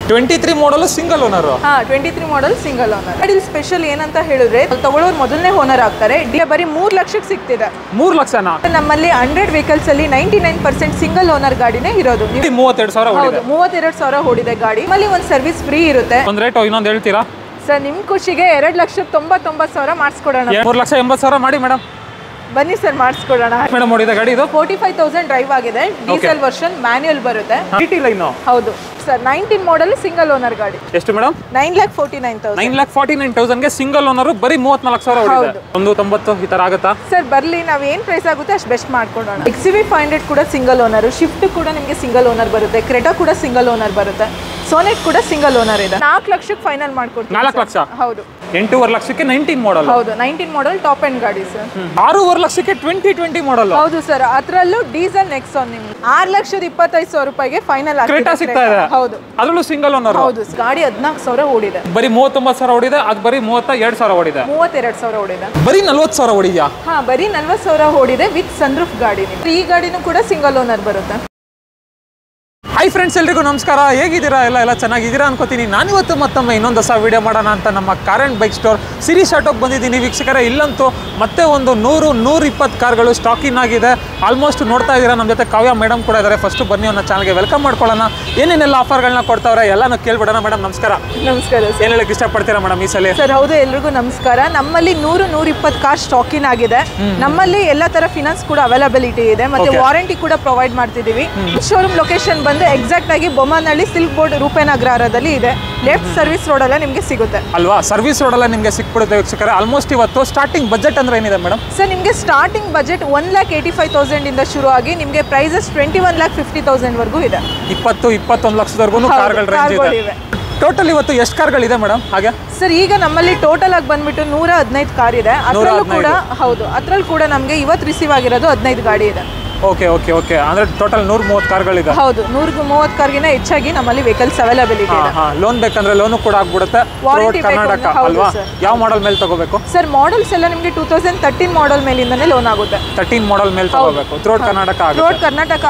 23 model single owner. 23 model single owner. ಗಾಡಿ special ಏನಂತ ಹೇಳಿದ್ರೆ ತಗೊಳ್ಳೋರು ಮೊದಲನೇ ಓನರ್ ಆಗ್ತಾರೆ. ಬರೀ 3 ಲಕ್ಷಕ್ಕೆ ಸಿಗ್ತಿದೆ. 3 ಲಕ್ಷನಾ? ನಮ್ಮಲ್ಲಿ 100 ವೆಹಿಕಲ್ಸ್ ಅಲ್ಲಿ 99% ಸಿಂಗಲ್ ಓನರ್ ಗಾಡಿನೇ ಇರೋದು. 32,000 ಓಡಿದೆ. 32,000 ಓಡಿದೆ ಗಾಡಿ. ಅಲ್ಲಿ ಒಂದು ಸರ್ವಿಸ್ ಫ್ರೀ ಇರುತ್ತೆ. ಒಂದು ರೇಟ್ ಇನ್ನೊಂದು ಹೇಳ್ತೀರಾ ಸರ್? ನಿಮ್ ಖುಷಿಗೆ 2,99,000 ಮಾಡಿಸ್ಕೊಡೋಣ. 3,80,000 ಮಾಡಿ ಮೇಡಮ್. ಬನ್ನಿ ಸರ್, ಮಾಡಿಸ್ಕೊಡೋಣ. ಮೇಡಮ್ ಓಡಿದೆ ಗಾಡಿ ಇದು 45,000 ಡ್ರೈವ್ ಆಗಿದೆ. ಡೀಸೆಲ್ ವರ್ಷನ್, ಮ್ಯಾನ್ಯುಯಲ್ ಬರುತ್ತೆ. ಹೌದು ಸರ್. 19 ಮಾಡಲ್ ಸಿಂಗಲ್ ಓನರ್ ಗಾಡಿ. ಎಷ್ಟು ಮೇಡಮ್? 9,49,000. 9,49,000 ಗೆ ಸಿಂಗಲ್ ಓನರ್ ಬರೀ 34,000 ಓಡಿದೆ. 190 ಈ ತರ ಆಗುತ್ತಾ ಸರ್? ಬರ್ಲಿ, ನಾವ್ ಏನ್ ಪ್ರೈಸ್ ಆಗುತ್ತೆ ಅಷ್ಟು ಬೆಸ್ಟ್ ಮಾಡ್ಕೊಡೋಣ. XUV 500 ಕೂಡ ಸಿಂಗಲ್ ಓನರ್. ಶಿಫ್ಟ್ ಕೂಡ ನಿಮಗೆ ಸಿಂಗಲ್ ಓನರ್ ಬರುತ್ತೆ. ಕ್ರೆಟಾ ಕೂಡ ಸಿಂಗಲ್ ಓನರ್ ಬರುತ್ತೆ. ಸೋನೆಟ್ ಕೂಡ ಸಿಂಗಲ್ ಓನರ್ ಇದೆ. 4 ಲಕ್ಷಕ್ಕೆ ಫೈನಲ್ ಮಾಡ್ಕೊಡ್ತೀವಿ. 4 ಲಕ್ಷ? ಹೌದು. 8.5 ಲಕ್ಷಕ್ಕೆ 19 ಮಾಡಲ್. ಹೌದು, 19 ಮಾಡಲ್ ಟಾಪ್ ಎಂಡ್ ಗಾಡಿ ಸರ್. 6.5 ಲಕ್ಷಕ್ಕೆ 2020 ಮಾಡಲ್. ಹೌದು ಸರ್. ಅದರಲ್ಲೂ ಡೀಸೆಲ್ ನೆಕ್ಸಾನ್ ನಿಮ್ಗೆ 6,25,000 ರೂಪಾಯಿಗೆ ಫೈನಲ್ ಕ್ರೆಟಾ ಸಿಗ್ತಾ ಇದೆ. ಹೌದು, ಅದರಲ್ಲೂ ಸಿಂಗಲ್ ಓನರ್. ಹೌದು. ಗಾಡಿ 14,000 ಓಡಿದೆ. ಬರೀ 39,000 ಓಡಿದೆ. ಅದು ಬರೀ 32,000 ಓಡಿದೆ. 32,000 ಓಡಿದೆ. ಬರೀ 40,000 ಓಡಿದ್ಯಾ? ಬರೀ 40,000 ಓಡಿದೆ ವಿತ್ ಸನ್ರೂಫ್ ಗಾಡಿ. ಈ ಗಾಡಿನೂ ಕೂಡ ಸಿಂಗಲ್ ಓನರ್ ಬರುತ್ತೆ. ಹಾಯ್ ಫ್ರೆಂಡ್ಸ್, ಎಲ್ರಿಗೂ ನಮಸ್ಕಾರ. ಹೇಗಿದ್ದೀರಾ? ಎಲ್ಲ ಚೆನ್ನಾಗಿದ್ದೀರಾ ಅನ್ಕೋತೀನಿ. ನಾನಿವತ್ತು ಮತ್ತೊಮ್ಮೆ ಇನ್ನೊಂದು ಹೊಸ ವಿಡಿಯೋ ಮಾಡೋಣ ಅಂತ ನಮ್ಮ car and bike store Shirish ಆಟೋಗೆ ಬಂದಿದ್ದೀನಿ ವೀಕ್ಷಕರೇ. ಇಲ್ಲಂತೂ ಮತ್ತೆ ಒಂದು 100-120 ಕಾರ್ಗಳು ಸ್ಟಾಕ್ ಇನ್ ಆಗಿದೆ. ಆಲ್ಮೋಸ್ಟ್ ನೋಡ್ತಾ ಇದ್ದೀರಾ. ನಮ್ಮ ಜೊತೆ ಕಾವ್ಯ ಮೇಡಮ್ ಕೂಡ ಇದ್ದಾರೆ. ಫಸ್ಟ್ ಬನ್ನಿ ಅವನ್ನ ಚಾನಲ್ಗೆ ವೆಲ್ಕಮ್ ಮಾಡ್ಕೊಳ್ಳೋಣ. ಏನೇನೆಲ್ಲ ಆಫರ್ಗಳನ್ನ ಕೊಡ್ತಾವ್ರೆ ಎಲ್ಲನೂ ಕೇಳ್ಬಿಡೋಣ. ಮೇಡಮ್ ನಮಸ್ಕಾರ. ನಮಸ್ಕಾರ. ಏನು ಹೇಳಕ್ಕೆ ಇಷ್ಟಪಡ್ತೀರಾ ಮೇಡಮ್ ಈ ಸಲ? ಸರ್ ಹೌದು, ಎಲ್ರಿಗೂ ನಮಸ್ಕಾರ. ನಮ್ಮಲ್ಲಿ 100-120 ಕಾರ್ ಸ್ಟಾಕ್ ಇನ್ ಆಗಿದೆ. ನಮ್ಮಲ್ಲಿ ಎಲ್ಲ ತರ ಫಿನಾನ್ಸ್ ಕೂಡ ಅವೈಲಬಿಲಿಟಿ ಇದೆ. ಮತ್ತೆ ವಾರಂಟಿ ಕೂಡ ಪ್ರೊವೈಡ್ ಮಾಡ್ತಿದ್ದೀವಿ. ಶೋರೂಮ್ ಲೊಕೇಶನ್ ಬಂದು ಎಕ್ಸಾಕ್ಟ್ ಆಗಿ ಬೊಮ್ಮನಹಳ್ಳಿ ಸಿಲ್ಕ್ ಬೋರ್ಡ್ ರೂಪೇನಗರದಲ್ಲಿ ಇದೆ. ಲೆಫ್ಟ್ ಸರ್ವಿಸ್ ರೋಡ್ ಅಲ್ಲ ನಿಮಗೆ ಸಿಗುತ್ತೆ ಅಲ್ವಾ? ಸರ್ವಿಸ್ ರೋಡ್ ಅಲ್ಲ ನಿಮಗೆ ಸಿಕ್ಬಿಡುತ್ತೆ ವೀಕ್ಷಕರೇ. ಆಲ್ಮೋಸ್ಟ್ ಇವತ್ತು ಸ್ಟಾರ್ಟಿಂಗ್ ಬಜೆಟ್ ಅಂದ್ರೆ ಏನಿದೆ ಮೇಡಮ್? ಸರ್ ನಿಮಗೆ ಸ್ಟಾರ್ಟಿಂಗ್ ಬಜೆಟ್ 1,85,000 ಇಂದ ಶುರು ಆಗಿ ನಿಮಗೆ ಪ್ರೈಸಸ್ 21,50,000 ವರೆಗೂ ಇದೆ. 20-21 ಲಕ್ಷದವರೆಗೂ ಕಾರ್ಗಳ ರೇಂಜ್ ಇದೆ. ಟೋಟಲ್ ಇವತ್ತು ಎಷ್ಟು ಕಾರ್ಗಳಿದೆ ಮೇಡಮ್? ಹಾಗೆ ಸರ್ ಈಗ ನಮ್ಮಲ್ಲಿ ಟೋಟಲ್ ಆಗಿ ಬಂದ್ಬಿಟ್ಟು 115 ಕಾರ್ ಇದೆ. ಅದರಲ್ಲೂ ಕೂಡ ಹೌದು, ಅದರಲ್ಲಿ ಕೂಡ ನಮಗೆ ಇವತ್ತು ರಿಸೀವ್ ಆಗಿರೋದು 15 ಗಾಡಿ ಇದೆ. Okay okay okay. ಅಂದ್ರೆ ಟೋಟಲ್ 130 ಕಾರ್ಗಳಿದೆ. ಹೌದು, 130 ಕಾರ್ಗಿನ ಹೆಚ್ಚಾಗಿ ನಮ್ಮಲ್ಲಿ ವೆಹಿಕಲ್ಸ್ ಅವೈಲಬಿಲಿಟಿ ಇದೆ. ಲೋನ್ ಬೇಕಂದ್ರೆ ಲೋನು ಕೂಡ ಆಗ್ಬಿಡುತ್ತೆ. ಕರ್ನಾಟಕ ಅಲ್ವಾ? ಯಾವ ಮಾಡೆಲ್ ಮೇಲೆ ತಗೋಬೇಕು ಸರ್? ಮಾಡೆಲ್ಸ್ ಎಲ್ಲ ನಿಮಗೆ 2013 ಮಾಡೆಲ್ ಮೇಲಿಂದನೇ ಲೋನ್ ಆಗುತ್ತೆ. 13 ಮಾಡೆಲ್ ಮೇಲೆ ತಗೋಬೇಕು. ಥ್ರೋಟ್ ಕರ್ನಾಟಕ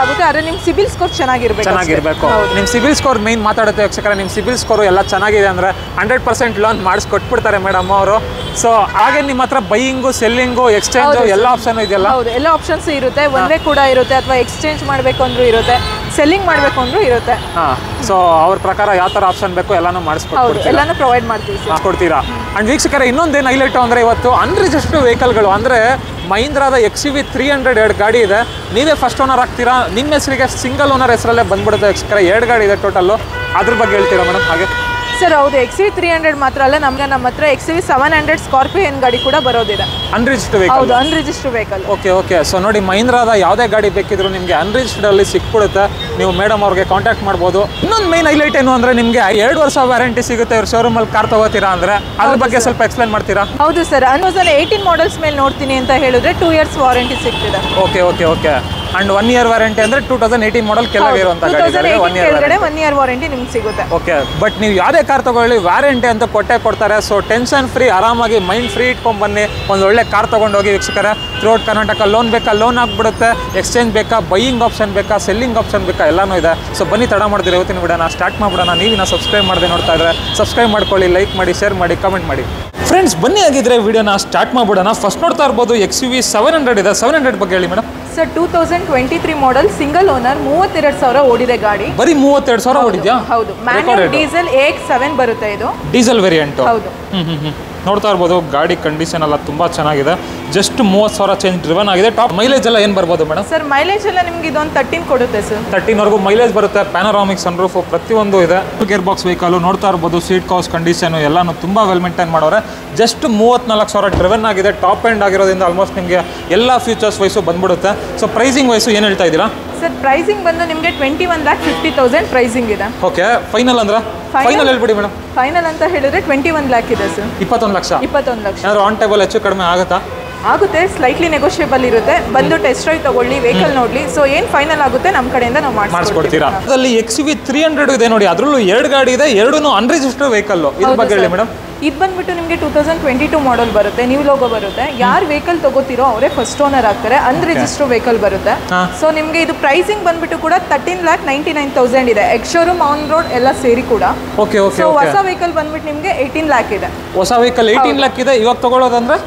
ಆಗುತ್ತೆ. ಆದ್ರೆ ನಿಮ್ ಸಿಬಿಲ್ ಸ್ಕೋರ್ ಚೆನ್ನಾಗಿರ್ಬೇಕು. ನಿಮ್ ಸಿಬಿಲ್ ಸ್ಕೋರ್ ಮೇನ್ ಮಾತಾಡುತ್ತೆ ವೀಕ್ಷಕರೇ. ನಿಮ್ ಸಿಬಿಲ್ ಸ್ಕೋರ್ ಎಲ್ಲ ಚೆನ್ನಾಗಿದೆ ಅಂದ್ರೆ 100% ಲೋನ್ ಮಾಡಿಸ್ಕೊಟ್ಬಿಡ್ತಾರೆ ಮೇಡಮ್ ಅವರು. ಸೊ ಹಾಗೆ ನಿಮ್ಮ ಹತ್ರ ಬೈಯಿಂಗು, ಸೆಲ್ಲಿಂಗು, ಎಕ್ಸ್ಚೇಂಜ್ ಎಲ್ಲ ಆಪ್ಷನ್ ಇದೆಯಲ್ಲ? ಹೌದು, ಎಲ್ಲ ಆಪ್ಷನ್ಸ್ ಇರುತ್ತೆ. ಒಂದೇ ಕೂಡ ಇರುತ್ತೆ, ಅಥವಾ ಎಕ್ಸ್ಚೇಂಜ್ ಮಾಡಬೇಕು ಅಂದ್ರೂ ಇರುತ್ತೆ, ಸೆಲ್ಲಿಂಗ್ ಮಾಡಬೇಕು ಅಂದ್ರೂ ಇರುತ್ತೆ. ಸೊ ಅವ್ರ ಪ್ರಕಾರ ಯಾವ ತರ ಆಪ್ಷನ್ ಬೇಕು ಎಲ್ಲಾನು ಮಾಡಿಸ್ಕೊಡ್ತೀರಾ? ಎಲ್ಲಾನು ಪ್ರೊವೈಡ್ ಮಾಡ್ತೀವಿ, ಕೊಡ್ತೀರಾ. ಅಂಡ್ ವೀಕ್ಷಕರೇ, ಇನ್ನೊಂದೇನು ಹೈಲೈಟ್ ಅಂದ್ರೆ ಇವತ್ತು ಅನ್ರಿಜಿಸ್ಟರ್ಡ್ ವೆಹಿಕಲ್ಗಳು ಅಂದ್ರೆ ಮಹೀಂದ್ರಾದ XUV 300 2 ಗಾಡಿ ಇದೆ. ನೀವೇ ಫಸ್ಟ್ ಓನರ್ ಆಗ್ತೀರಾ. ನಿಮ್ಮ ಹೆಸರಿಗೆ ಸಿಂಗಲ್ ಓನರ್ ಹೆಸರಲ್ಲೇ ಬಂದ್ಬಿಡುತ್ತೆ ವೀಕ್ಷಕರೇ. 2 ಗಾಡಿ ಇದೆ ಟೋಟಲ್ಲು. ಅದ್ರ ಬಗ್ಗೆ ಹೇಳ್ತೀರಾ ಮೇಡಮ್? ಹಾಗೆ ಸರ್ ಹೌದು, XUV 300 ಮಾತ್ರ ಅಲ್ಲ, ನಮ್ಮ ಹತ್ರ XUV 700 ಸ್ಕಾರ್ಪಿಯನ್ ಗಾಡಿ ಕೂಡ ಬರೋದಿದೆ. Unregistered vehicle? ಹೌದು, unregistered vehicle. Okay okay. So ನೋಡಿ, ಮಹೀಂದ್ರಾದ ಯಾವುದೇ ಗಾಡಿ ಬೇಕಿದ್ರು ನಿಮಗೆ ಅನ್ರಿಜಿಸ್ಟರ್ಡ್ ಅಲ್ಲಿ ಸಿಕ್ಬಿಡುತ್ತೆ. ನೀವು ಮೇಡಮ್ ಅವ್ರಿಗೆ ಕಾಂಟ್ಯಾಕ್ಟ್ ಮಾಡ್ಬೋದು. ಇನ್ನೊಂದು ಮೇನ್ ಹೈಲೈಟ್ ಏನು ಅಂದ್ರೆ ನಿಮಗೆ 2 ವರ್ಷ ವ್ಯಾರಂಟಿ ಸಿಗುತ್ತೆ ಇವ್ರ ಶೋರೂಮ್ ಅಲ್ಲಿ ಕಾರ್ ತಗೋತೀರಾ ಅಂದ್ರೆ. ಅದ್ರ ಬಗ್ಗೆ ಸ್ವಲ್ಪ ಎಕ್ಸ್ಪ್ಲೈನ್ ಮಾಡ್ತೀರಾ? ಹೌದು ಸರ್, 2018 ಮಾಡೆಲ್ಸ್ ಮೇಲೆ ನೋಡ್ತೀನಿ ಅಂತ ಹೇಳಿದ್ರೆ 2 ಇಯರ್ಸ್ ವಾರಂಟಿ ಸಿಗ್ತಿದೆ. Okay okay okay. And 1 year warranty ಅಂದ್ರೆ 2018 ಮಾಡೆಲ್ ಕೆಳಗೆ ಇರುವಂತ ಗಾಡಿಗಳಿಗೆ 1 ಇಯರ್ ವಾರಂಟಿ ನಿಮ್ಗೆ ಸಿಗುತ್ತೆ. ಓಕೆ. ಬಟ್ ನೀವು ಯಾವುದೇ ಕಾರ್ ತಗೊಳ್ಳಿ ವ್ಯಾರಂಟಿ ಅಂತ ಕೊಡ್ತಾರೆ. ಸೊ ಟೆನ್ಷನ್ ಫ್ರೀ, ಆರಾಮಾಗಿ ಮೈಂಡ್ ಫ್ರೀ ಇಟ್ಕೊಂಡ್ ಬನ್ನಿ. ಒಂದು ಒಳ್ಳೆ ಕಾರ್ ತಗೊಂಡೋಗಿ ವೀಕ್ಷಕರೇ. ಥ್ರೂಔಟ್ ಕರ್ನಾಟಕ ಲೋನ್ ಬೇಕಾ ಲೋನ್ ಆಗ್ಬಿಡುತ್ತೆ. ಎಕ್ಸ್ಚೇಂಜ್ ಬೇಕಾ, ಬೈಯಿಂಗ್ ಆಪ್ಷನ್ ಬೇಕಾ, ಸೆಲ್ಲಿಂಗ್ ಆಪ್ಷನ್ ಬೇಕಾ, ಎಲ್ಲನೂ ಇದೆ. ಸೊ ಬನ್ನಿ, ತಡ ಮಾಡ್ತೀರಿ ಇವತ್ತಿನ ವಿಡಿಯೋನ ಸ್ಟಾರ್ಟ್ ಮಾಡ್ಬಿಡೋಣ. ನೀವಿನ ಸಬ್ಸ್ಕ್ರೈಬ್ ಮಾಡದೆ ನೋಡ್ತಾ ಇದ್ರೆ ಸಬ್ಸ್ಕ್ರೈಬ್ ಮಾಡ್ಕೊಳ್ಳಿ, ಲೈಕ್ ಮಾಡಿ, ಶೇರ್ ಮಾಡಿ, ಕಮೆಂಟ್ ಮಾಡಿ. ಫ್ರೆಂಡ್ಸ್ ಬನ್ನಿ ಆಗಿದ್ರೆ ವಿಡಿಯೋನ ಸ್ಟಾರ್ಟ್ ಮಾಡ್ಬಿಡೋಣ. ಫಸ್ಟ್ ನೋಡ್ತಾ ಇರ್ಬೋದು XUV 700 ಇದೆ. 700 ಬಗ್ಗೆ ಹೇಳಿ madam. Sir 2023 model single owner, 32,000 ಓಡಿದೆ ಗಾಡಿ. ಬರೀ 32,000 ಓಡಿದ್ಯಾ? ಹೌದು, ಮ್ಯಾನ್ಯುಯಲ್ ಡೀಸೆಲ್ AX7 ಬರುತ್ತೆ. ಇದು ಡೀಸೆಲ್ ವೇರಿಯಂಟ್. ಹೌದು. ನೋಡ್ತಾ ಇರ್ಬೋದು ಗಾಡಿ ಕಂಡೀಷನ್ ಎಲ್ಲ ತುಂಬಾ ಚೆನ್ನಾಗಿದೆ. ಜಸ್ಟ್ 30,000 ಚೇಂಜ್ ಡ್ರಿವನ್ ಆಗಿದೆ. ಟಾಪ್ ಮೈಲೇಜ್ ಎಲ್ಲ ಏನು ಬರ್ಬೋದು ಮೇಡಮ್? ಸರ್ ಮೈಲೇಜ್ ಎಲ್ಲ ನಿಮ್ಗೆ ಇದೊಂದು 13 ಕೊಡುತ್ತೆ ಸರ್. 13 ವರೆಗೂ ಮೈಲೇಜ್ ಬರುತ್ತೆ. ಪ್ಯಾನೋರಾಮಿಕ್ ಸನ್ರೂಫ್ ಪ್ರತಿಯೊಂದು ಇದೆ. ಗೇರ್ ಬಾಕ್ಸ್ ವೆಹಿಕಲ್ ನೋಡ್ತಾ ಇರ್ಬೋದು. ಸೀಟ್ ಕವರ್ಸ್ ಕಂಡೀಷನ್ ಎಲ್ಲಾನು ತುಂಬಾ ವೆಲ್ ಮೇಂಟೈನ್ ಮಾಡೋರೆ. ಜಸ್ಟ್ 34,000 ಡ್ರಿವನ್ ಆಗಿದೆ. ಟಾಪ್ ಎಂಡ್ ಆಗಿರೋದ್ರಿಂದ ಆಲ್ಮೋಸ್ಟ್ ನಿಮಗೆ ಎಲ್ಲ ಫೀಚರ್ಸ್ ವೈಸು ಬಂದ್ಬಿಡುತ್ತೆ. ಸೊ ಪ್ರೈಸಿಂಗ್ ವೈಸು ಏನು ಹೇಳ್ತಾ ಇದ್ದೀರಾ? ಸರ್ ಪ್ರೈಸಿಂಗ್ ಬಂದು ನಿಮಗೆ 21,50,000 ಪ್ರೈಸಿಂಗ್ ಇದೆ. ಓಕೆ. ಫೈನಲ್ ಅಂದ್ರೆ ಫೈನಲ್ ಹೇಳ್ಬಿಡಿ ಮೇಡಮ್. ಫೈನಲ್ ಅಂತ ಹೇಳಿದ್ರೆ 21 lakh ಇದೆ ಸರ್. 21 ಲಕ್ಷ? 21 ಲಕ್ಷ. ಏನಾದ್ರು ಆನ್ ಟೇಬಲ್ ಹೆಚ್ಚು ಕಡಿಮೆ ಆಗುತ್ತಾ? ಆಗುತ್ತೆ, ಸ್ಲೈಟ್ಲಿ ನೆಗೋಷಿಯಬಲ್ ಇರುತ್ತೆ. ಬಂದು ಟೆಸ್ಟ್ ಡ್ರೈವ್ ತಗೊಳ್ಳಿ, ವೆಹಿಕಲ್ ನೋಡ್ಲಿ. ಸೊ ಏನು ಫೈನಲ್ ಆಗುತ್ತೆ ನಮ್ಮ ಕಡೆಯಿಂದ ನಾವು ಮಾಡಿಸ್ಕೊಡ್ತೀರಾ. ಅದರಲ್ಲಿ XUV 300 ಇದೆ ನೋಡಿ. ಅದರಲ್ಲೂ 2 ಗಾಡಿ ಇದೆ. 2 ಅನ್ರಿಜಿಸ್ಟರ್ಡ್ ವೆಹಿಕಲ್. ಇದ್ರ ಬಗ್ಗೆ ಹೇಳಿ ಮೇಡಮ್. ಇದು ಬಂದ್ಬಿಟ್ಟು ನಿಮಗೆ 2022 ಮಾಡೆಲ್ ಬರುತ್ತೆ, ನ್ಯೂ ಲೋಗೋ ಬರುತ್ತೆ. ಯಾರು ವೆಹಿಕಲ್ ತಗೋತಿರೋ ಅವರೇ ಫಸ್ಟ್ ಓನರ್ ಆಗ್ತಾರೆ, ಅನ್ರಿಜಿಸ್ಟರ್ ವೆಹಿಕಲ್ ಬರುತ್ತೆ. ಸೊ ನಿಮಗೆ ಇದು ಪ್ರೈಸಿಂಗ್ ಬಂದ್ಬಿಟ್ಟು ಕೂಡ 13,99,000 ಇದೆ, ಎಕ್ಸ್ ಶೋರೂಮ್ ಆನ್ ರೋಡ್ ಎಲ್ಲ ಸೇರಿ ಕೂಡ. Okay okay. ಸೊ ಹೊಸ ವೆಹಿಕಲ್ ಬಂದ್ಬಿಟ್ಟು ನಿಮಗೆ 18 lakh ಇದೆ. ಹೊಸ ವೆಹಿಕಲ್ 18 lakh ಇದೆ. ಇವಾಗ ತಗೊಳ್ಳೋದಂದ್ರೆ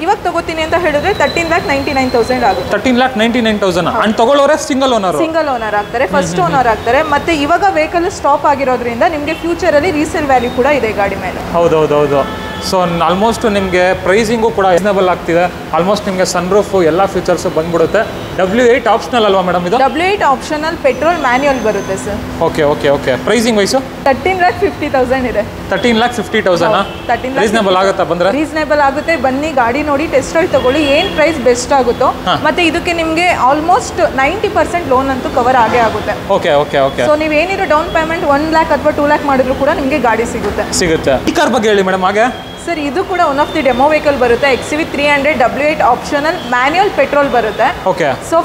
ಇವಾಗ ತಗೋತೀನಿ ಅಂತ ಹೇಳಿದ್ರೆ 13,99,000 ಆಗುತ್ತೆ. 13,99,000. ಅಂಡ್ ತಗೊಳ್ಳೋರೆ ಸಿಂಗಲ್ ಓನರ್ ಆಗ್ತಾರೆ, ಫಸ್ಟ್ ಓನರ್ ಆಗ್ತಾರೆ. ಮತ್ತೆ ಇವಾಗ ವೆಹಿಕಲ್ ಸ್ಟಾಪ್ ಆಗಿರೋದ್ರಿಂದ ನಿಮಗೆ ಫ್ಯೂಚರ್ ಅಲ್ಲಿ ರೀಸೇಲ್ ವ್ಯಾಲ್ಯೂ ಕೂಡ ಇದೆ ಗಾಡಿ ಮೇಲೆ. ಹೌದೌದೌದು. ಸೊ ಆಲ್ಮೋಸ್ಟ್ ನಿಮಗೆ ಪ್ರೈಸಿಂಗು ಕೂಡ ರೀಸನಬಲ್ ಆಗ್ತಿದೆ. ಆಲ್ಮೋಸ್ಟ್ ನಿಮಗೆ ಸನ್ರೂಫ್ ಎಲ್ಲ ಫೀಚರ್ಸ್ ಬಂದ್ಬಿಡುತ್ತೆ. W8 ಆಪ್ಷನಲ್ ಅಲ್ವಾ ಮೇಡಮ್ ಇದು? W8 ಆಪ್ಷನಲ್, ಪೆಟ್ರೋಲ್ ಮ್ಯಾನ್ಯುಯಲ್ ಬರುತ್ತೆ sir. Okay okay okay. Pricing wise 13,50,000 ಇದೆ. 13,50,000 ರೀಸನಬಲ್ ಆಗುತ್ತಾ ಬಂದ್ರೆ? ರೀಸನಬಲ್ ಆಗುತ್ತೆ. ಬನ್ನಿ ಗಾಡಿ ನೋಡಿ, ಟೆಸ್ಟ್ ಡ್ರೈವ್ ತಗೊಳ್ಳಿ, ಏನ್ ಪ್ರೈಸ್ ಬೆಸ್ಟ್ ಆಗುತ್ತೋ. ಮತ್ತೆ ಇದಕ್ಕೆ ನಿಮಗೆ ಆಲ್ಮೋಸ್ಟ್ 90% ಲೋನ್ ಅಂತೂ ಕವರ್ ಆಗೇ ಆಗುತ್ತೆ. Okay okay okay. ಸೊ ನೀವು ಏನಿರೋ ಡೌನ್ ಪೇಮೆಂಟ್ 1 lakh ಅಥವಾ 2 lakh ಮಾಡಿದ್ರು ಕೂಡ ನಿಮಗೆ ಗಾಡಿ ಸಿಗುತ್ತೆ. ಈ ಕಾರ್ ಬಗ್ಗೆ ಹೇಳಿ ಮೇಡಮ್. ಹಾಗೆ ಸರ್ ಇದು ಕೂಡ one of the demo vehicle ಬರುತ್ತೆ, XUV 300 W8 optional manual petrol ಬರುತ್ತೆ. ಓಕೆ. ಸೊ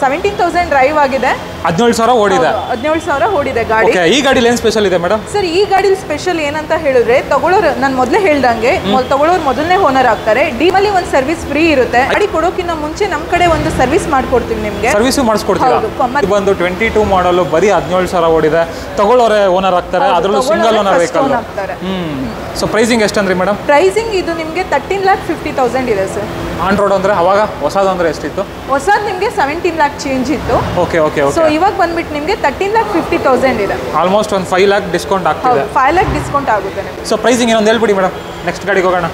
17,000 ಡ್ರೈವ್ ಆಗಿದೆ, 17,000 ಓಡಿದೆ. 17,000 ಓಡಿದೆ ಗಾಡಿ. ಓಕೆ. ಈ ಗಾಡಿಲಿ ಏನು ಸ್ಪೆಷಲ್ ಇದೆ ಮೇಡಮ್? ಸರ್ ಈ ಗಾಡಿಲಿ ಸ್ಪೆಷಲ್ ಏನಂತ ಹೇಳಿದ್ರೆ, ತಗೊಳ್ಳೋರು ನಾನು ಮೊದಲೇ ಹೇಳ್ದಂಗೆ ತಗೊಳ್ಳೋರು ಮೊದಲನೇ ಓನರ್ ಆಗ್ತಾರೆ. ಡೀಮಲ್ಲಿ ಒಂದು ಸರ್ವಿಸ್ ಫ್ರೀ ಇರುತ್ತೆ. ಗಾಡಿ ಕೊಡೋಕ್ಕಿಂತ ಮುಂಚೆ ನಮ್ಮ ಕಡೆ ಒಂದು ಸರ್ವಿಸ್ ಮಾಡ್ಕೊಡ್ತೀವಿ ನಿಮಗೆ. ಸರ್ವಿಸ್ ಮಾಡಿಸ್ಕೊಡ್ತೀರಾ? ಬಂದು 22 ಮಾಡಲು ಬರೀ 17,000 ಓಡಿದೆ. ತಗೊಳ್ಳೋರೆ ಓನರ್ ಆಗ್ತಾರೆ, ಅದರಲ್ಲೂ single owner vehicle. So pricing ಎಷ್ಟಂದ್ರಿ ಮೇಡಮ್? ಪ್ರೈಸಿಂಗ್ ಇದು ನಿಮಗೆ 13,50,000 ಇದೆ ಸರ್. ಆನ್ ರೋಡ್ ಅಂದ್ರೆ ಅವಾಗ ಹೊಸದು ಅಂದ್ರೆ ಎಷ್ಟಿತ್ತು? ಹೊಸದು ನಿಮಗೆ 17 lakh ಚೇಂಜ್ ಇತ್ತು. Okay okay okay. ಸೊ ಇವಾಗ ಬಂದ್ಬಿಟ್ಟು ನಿಮಗೆ 13,50,000 ಇದೆ. ಆಲ್ಮೋಸ್ಟ್ ಒಂದು 5 lakh ಡಿಸ್ಕೌಂಟ್ ಆಗ್ತಿದೆ. 5 lakh ಡಿಸ್ಕೌಂಟ್ ಆಗುತ್ತೆ ನಿಮಗೆ. ಸೊ ಪ್ರೈಸಿಂಗ್ ಏನೊಂದು ಹೇಳ್ಬಿಡಿ ಮೇಡಮ್, ನೆಕ್ಸ್ಟ್ ಗಾಡಿಗೆ ಹೋಗೋಣ.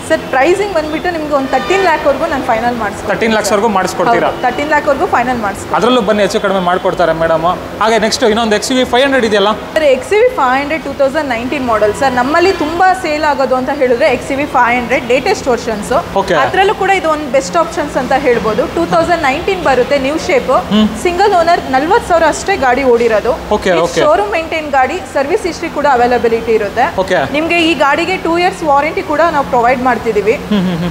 ಸರ್ ಪ್ರೈಸಿಂಗ್ ಬಂದ್ಬಿಟ್ಟು ನಿಮ್ಗೆ ಒಂದು 13 lakh ವರೆಗೂ ನಾನು ಫೈನಲ್ ಮಾಡಿಸ್ತೀನಿ. 13 lakhsವರೆಗೂ ಮಾಡಿಸ್ಕೊಡ್ತೀರಾ? 13 lakh ವರೆಗೂ ಫೈನಲ್ ಮಾಡಿಸ್ತೀನಿ. ಅದರಲ್ಲೂ ಬನ್ನಿ, ಹೆಚ್ಚು ಕಡಿಮೆ ಮಾಡಿಕೊಡ್ತಾರೆ ಮೇಡಮ್. ಹಾಗೆ ನೆಕ್ಸ್ಟ್ ಇನ್ನೊಂದು XUV 500 ಇದೆಯಲ್ಲ ಸರ್, XUV 500 2019 ಮಾಡೆಲ್ ಸರ್. ನಮ್ಮಲ್ಲಿ ತುಂಬಾ ಸೇಲ್ ಆಗೋದು ಅಂತ ಹೇಳಿದ್ರೆ XUV 500 ಲೇಟೆಸ್ಟ್ ವರ್ಷನ್ಸ್. ಅದರಲ್ಲೂ ಕೂಡ ಇದು ಒಂದು ಬೆಸ್ಟ್ ಆಪ್ಷನ್ಸ್ ಅಂತ ಹೇಳ್ಬೋದು. 2019 ಬರುತ್ತೆ, ನ್ಯೂ ಶೇಪ್, ಸಿಂಗಲ್ ಓನರ್, 40,000 ಅಷ್ಟೇ ಗಾಡಿ ಓಡಿರೋದು. ಶೋರೂಮ್ ಮೇಂಟೈನ್ ಗಾಡಿ, ಸರ್ವಿಸ್ ಹಿಸ್ಟ್ರಿ ಕೂಡ ಅವೈಲಬಿಲಿಟಿ ಇರುತ್ತೆ. ನಿಮಗೆ ಈ ಗಾಡಿಗೆ 2 years ವಾರಂಟಿ ಕೂಡ ನಾವು ಪ್ರೊವೈಡ್ ಮಾಡ್ತಿದೀವಿ.